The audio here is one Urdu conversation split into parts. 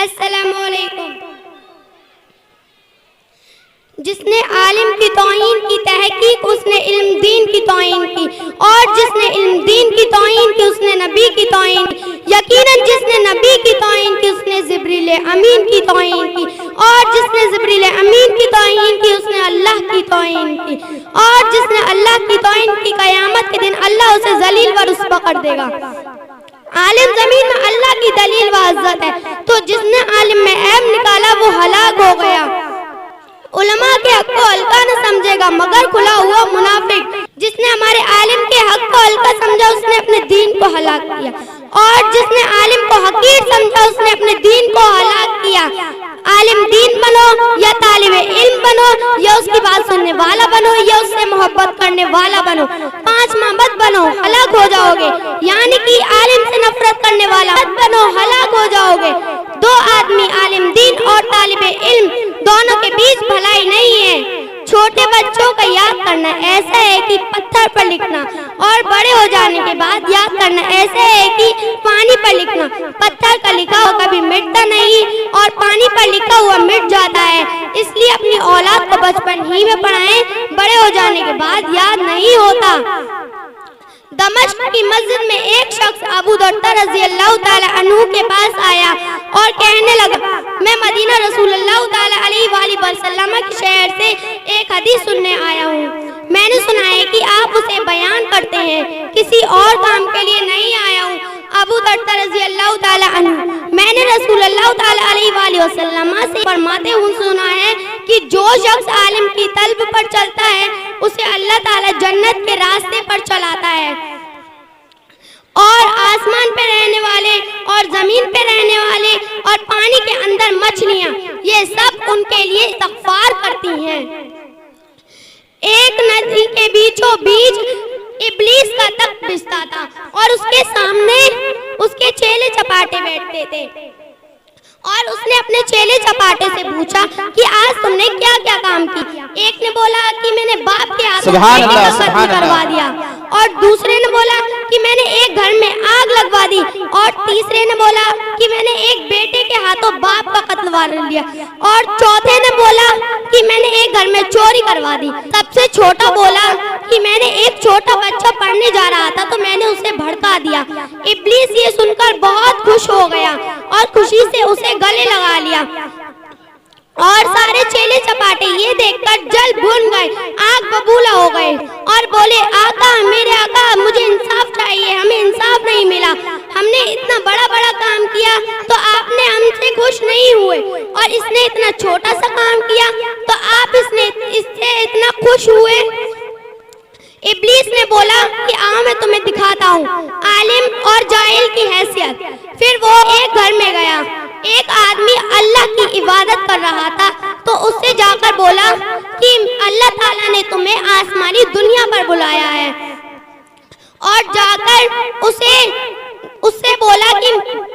السلام علیکم۔ جس نے عالم کی توہین کی تحقیق اس نے علم دین کی توہین کی، اور جس نے علم دین کی توہین کی اس نے نبی کی توہین کی۔ یقیناً جس نے نبی کی توہین کی اس نے جبریل امین کی توہین کی، اور جس نے جبریل امین کی توہین کی اس نے اللہ کی توہین کی، اور جس نے اللہ کی توہین کی قیامت کے دن اللہ اسے ذلیل و رسوا کر دے گا۔ عالم زمین میں اللہ کی دلیل و عزت ہے، تو جس نے عالم میں عیب نکالا وہ ہلاک ہو گیا۔ علماء کے حق کو ہلکا نہ سمجھے گا مگر کھلا ہوا منافق۔ جس نے ہمارے عالم کے حق کو ہلکا سمجھا اس نے اپنے دین کو ہلاک کیا، اور جس نے عالم کو حقیر سمجھا اس نے اپنے دین کو ہلاک کیا۔ عالم دین بنو یا طالب علم بنو یا اس کی بات سننے والا بنو یا اس سے محبت کرنے والا بنو، پانچ مت بنو ہلاک ہو جاؤ گے، یعنی کہ عالم سے نفرت کرنے والا مت بنو ہلاک ہو جاؤ گے۔ دو آدمی عالم دین اور طالب علم دونوں کے بیچ بھلائی نہیں ہے۔ چھوٹے بچوں کا یاد کرنا ایسا ہے کہ پتھر پر لکھنا، اور بڑے ہو جانے کے بعد یاد کرنا ایسا ہے کہ پانی پر لکھنا۔ پتھر کا لکھا ہوا کبھی مٹتا نہیں اور پانی پر لکھا ہوا مٹ جاتا ہے، اس لیے اپنی اولاد کو بچپن ہی میں پڑھائیں، بڑے ہو جانے کے بعد یاد نہیں ہوتا۔ دمشق کی مسجد میں ایک شخص ابو درداء رضی اللہ تعالی عنہ کے پاس آیا اور کہنے لگا، میں مدینہ رسول اللہ تعالی علیہ وآلہ وسلم کے شہر سے ایک حدیث سننے آیا ہوں، میں نے سنا ہے کہ آپ اسے بیان کرتے ہیں، کسی اور کام کے لیے نہیں آیا ہوں۔ ابو درداء رضی اللہ تعالی عنہ، میں نے رسول اللہ تعالی علیہ وآلہ وسلم سے فرماتے ہوئے سنا ہے کہ جو شخص عالم کی طلب پر چلتا ہے اسے اللہ تعالی جنت کے راستے پر چلاتا ہے، اور آسمان پہ رہنے والے اور زمین پہ رہنے والے اور پانی کے اندر مچھلیاں یہ سب ان کے لیے استغفار کرتی ہیں۔ ایک ندی کے بیچوں بیچ ابلیس کا تخت بچھتا تھا اور اس کے سامنے اس کے چیلے چپاٹے بیٹھتے تھے، اور اس نے اپنے چیلے چپاٹے سے پوچھا کہ آج تم نے کیا کیا کام کی؟ ایک نے بولا کہ میں نے باپ کے ہاتھوں بیٹے کا قتل کروا دیا، اور دوسرے نے بولا کہ میں نے ایک گھر میں آگ لگوا دی، اور تیسرے نے بولا کہ میں نے ایک بیٹے کے ہاتھوں باپ کا قتل کروا دیا، اور چوتھے نے بولا کہ میں نے ایک گھر میں چوری کروا دی۔ سب سے چھوٹا بولا کہ میں نے ایک چھوٹا بچہ پڑھنے جا رہا تھا تو میں نے اسے بھڑکا دیا۔ ابلیس یہ سن کر بہت خوش ہو گیا اور خوشی سے اسے گلے لگا لیا، اور سارے چیلے چپاٹے یہ دیکھ کر جل بھن گئے، آگ ببولا ہو گئے اور بولے، آقا میرے آقا مجھے انصاف چاہیے، ہمیں انصاف نہیں ملا، ہم نے اتنا بڑا بڑا کام کیا تو آپ نے ہم سے خوش نہیں ہوئے، اور اس نے اتنا چھوٹا سا کام کیا تو آپ اس سے اتنا خوش ہوئے۔ ابلیس نے بولا کہ آؤ میں تمہیں دکھاتا ہوں عالم اور جاہل کی حیثیت۔ پھر وہ ایک گھر میں گیا، ایک آدمی اللہ کی عبادت کر رہا تھا تو اس سے جا کر بولا کہ اللہ تعالیٰ نے تمہیں آسمانی دنیا پر بلایا ہے، اور جا کر اس سے بولا کہ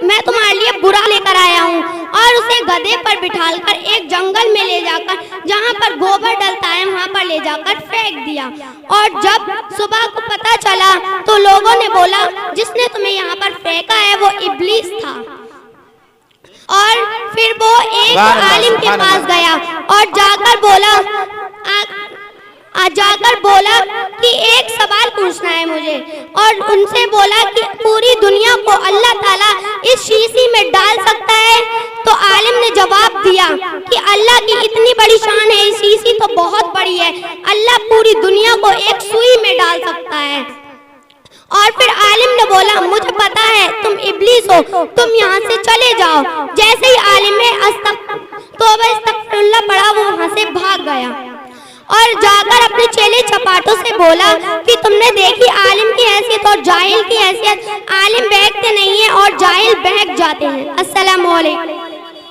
میں تمہارے لیے برا لے کر آیا ہوں، اور اسے گدھے پر بٹھال کر ایک جنگل میں لے جا کر جہاں پر گوبر ڈلتا ہے وہاں پر لے جا کر پھینک دیا، اور جب صبح کو پتہ چلا تو لوگوں نے بولا جس نے تمہیں یہاں پر پھینکا ہے وہ ابلیس تھا۔ اور پھر وہ ایک عالم کے پاس گیا اور جا کر بولا کہ ایک سوال پوچھنا ہے مجھے، اور ان سے بولا کہ پوری دنیا کو اللہ تعالیٰ اس شیشی میں ڈال سکتا ہے؟ تو عالم نے جواب دیا کہ اللہ کی اتنی بڑی شان ہے، اس شیشی تو بہت بڑی ہے، اللہ پوری دنیا کو ایک سوئی میں ڈال سکتا ہے۔ اور پھر عالم نے بولا مجھے پتا ہے تم ابلیس ہو، تم یہاں سے چلے جاؤ۔ جیسے ہی عالم نے توبہ استغفر اللہ پڑھا وہ وہاں سے بھاگ گیا، اور جا کر اپنے چیلے چپاٹوں سے بولا کہ تم نے دیکھی عالم کی حیثیت اور جاہل کی حیثیت، عالم بہکتے نہیں ہیں اور جاہل بہک جاتے ہیں۔ السلام علیکم۔